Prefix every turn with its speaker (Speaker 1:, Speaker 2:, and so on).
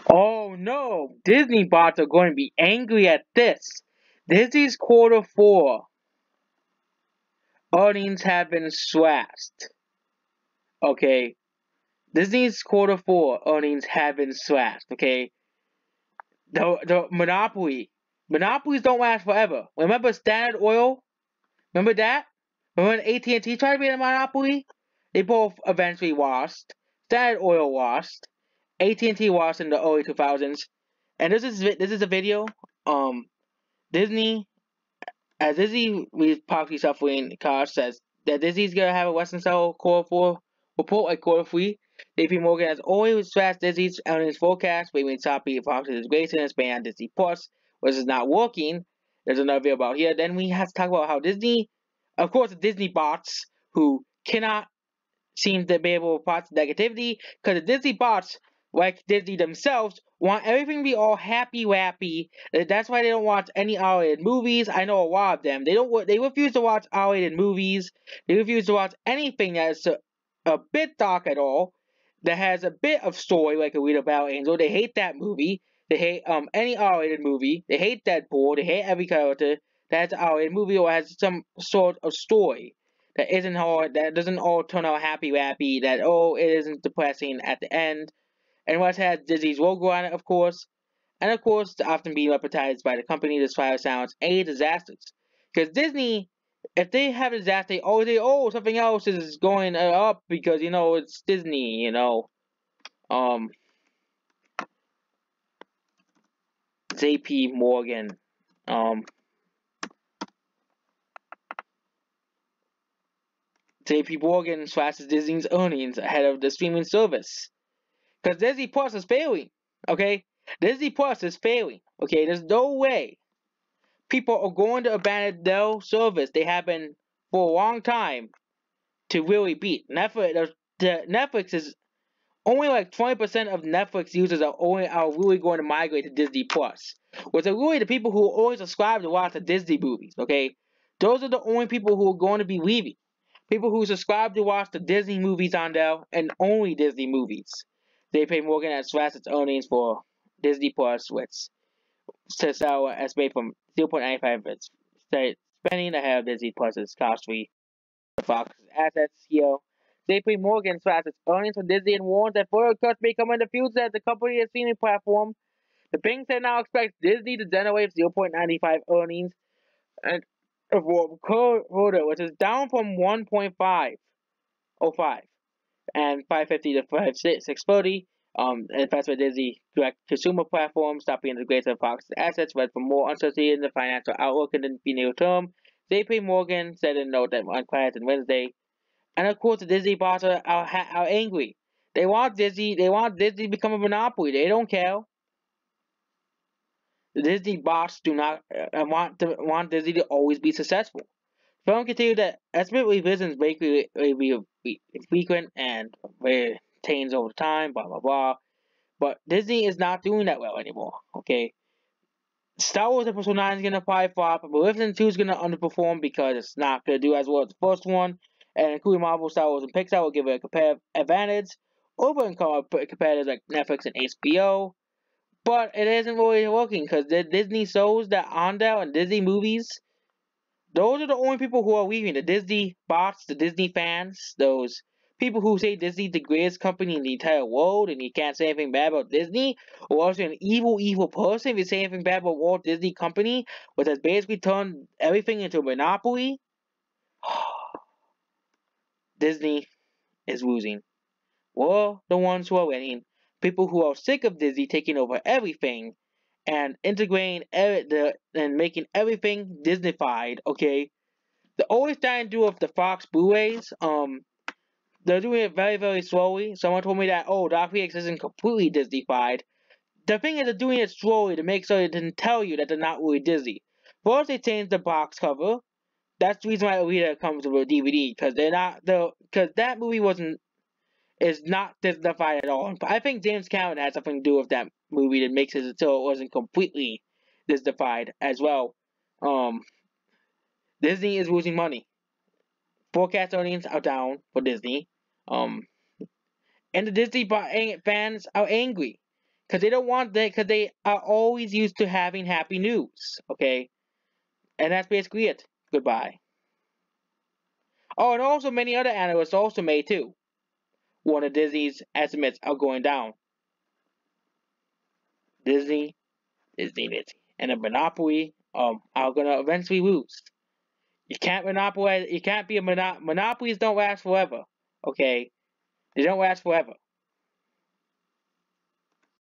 Speaker 1: Oh no, Disney bots are going to be angry at this. Disney's quarter four earnings have been slashed. Okay, Disney's quarter four earnings have been slashed. Okay, the monopolies don't last forever. Remember Standard Oil? Remember that? Remember when AT&T tried to be a monopoly? They both eventually lost. Standard Oil lost. AT&T lost in the early 2000s. And this is a video. Um, Disney, as Disney was possibly suffering costs, says that Disney's gonna have a Western Cell Core 4 report like Core 3. JP Morgan has always stressed Disney's earnings forecast, blaming choppy Fox's integration and expand on Disney Plus, which is not working. There's another video about here. Then we have to talk about how Disney, of course, the Disney bots who cannot seem to be able to process negativity, because the Disney bots, like Disney themselves, want everything to be all happy wappy. That's why they don't watch any R-rated movies. I know a lot of them. They refuse to watch R-rated movies. They refuse to watch anything that's a bit dark at all, that has a bit of story, like a Rita Battle Angel. They hate that movie. They hate any R-rated movie. They hate Deadpool. They hate every character that has an R-rated movie or has some sort of story that doesn't all turn out happy wappy, that it isn't depressing at the end. And what has Disney's logo on it, of course. And of course, to often be reputed by the company, this fire sounds a disasters. Because Disney, if they have a disaster, they say, something else is going up because, it's Disney. Um, JP Morgan. Um, JP Morgan slashes Disney's earnings ahead of the streaming service. Because Disney Plus is failing. Okay? Disney Plus is failing. Okay? There's no way people are going to abandon their service they have been for a long time to really beat. Netflix is only like 20% of Netflix users are really going to migrate to Disney Plus. Which are really the people who always subscribe to watch the Disney movies. Okay? Those are the only people who are going to be leaving. People who subscribe to watch the Disney movies on there and only Disney movies. JP Morgan has slashed its earnings for Disney Plus, which to sell estimated from 0.95 of its spending ahead of Disney Plus's costly Fox's assets here. JP Morgan slashed its earnings for Disney and warns that further cuts may come in the future as the company is streaming platform. The Bank said now expects Disney to generate 0.95 earnings and for quarter, which is down from 1.505 and 550 to 630. And that's what Disney direct consumer platform stopping integration of Fox's assets, but for more uncertainty in the financial outlook in the near term. JP Morgan said in a note that on class on Wednesday. And of course, the Disney boss are angry. They want Disney to become a monopoly. They don't care. The Disney boss do not want Disney to always be successful. Film continued that estimate revisions regularly frequent and retains over time, blah blah blah. But Disney is not doing that well anymore. Okay, Star Wars Episode 9 is gonna probably flop, but Maleficent 2 is gonna underperform because it's not gonna do as well as the first one, and including Marvel, Star Wars, and Pixar will give it a competitive advantage over competitors like Netflix and HBO. But it isn't really working because the Disney shows that on there and Disney movies, those are the only people who are leaving. The Disney bots, the Disney fans, those people who say Disney's the greatest company in the entire world and you can't say anything bad about Disney, or else you're an evil person if you say anything bad about Walt Disney Company, which has basically turned everything into a monopoly. Disney is losing. We're the ones who are winning. People who are sick of Disney taking over everything and integrating and making everything Disneyfied, okay? They're always trying to do with the Fox Blu-rays. They're doing it very, very slowly. Someone told me that, Dark Phoenix isn't completely Disneyfied. The thing is, they're doing it slowly to make sure it doesn't tell you that they're not really Disney. First, they changed the box cover. That's the reason why Alita comes with a DVD, because that movie is not Disneyfied at all. I think James Cameron had something to do with that movie that makes it so it wasn't completely Disneyfied as well. Disney is losing money. Forecast earnings are down for Disney. And the Disney fans are angry Because they don't want that, because they are always used to having happy news. Okay, and that's basically it. Goodbye. Oh, and also many other analysts also made too. One of Disney's estimates are going down. Disney, Disney, and the monopoly are gonna eventually lose. You can't monopolize. You can't be a monopolies don't last forever. Okay, they don't last forever.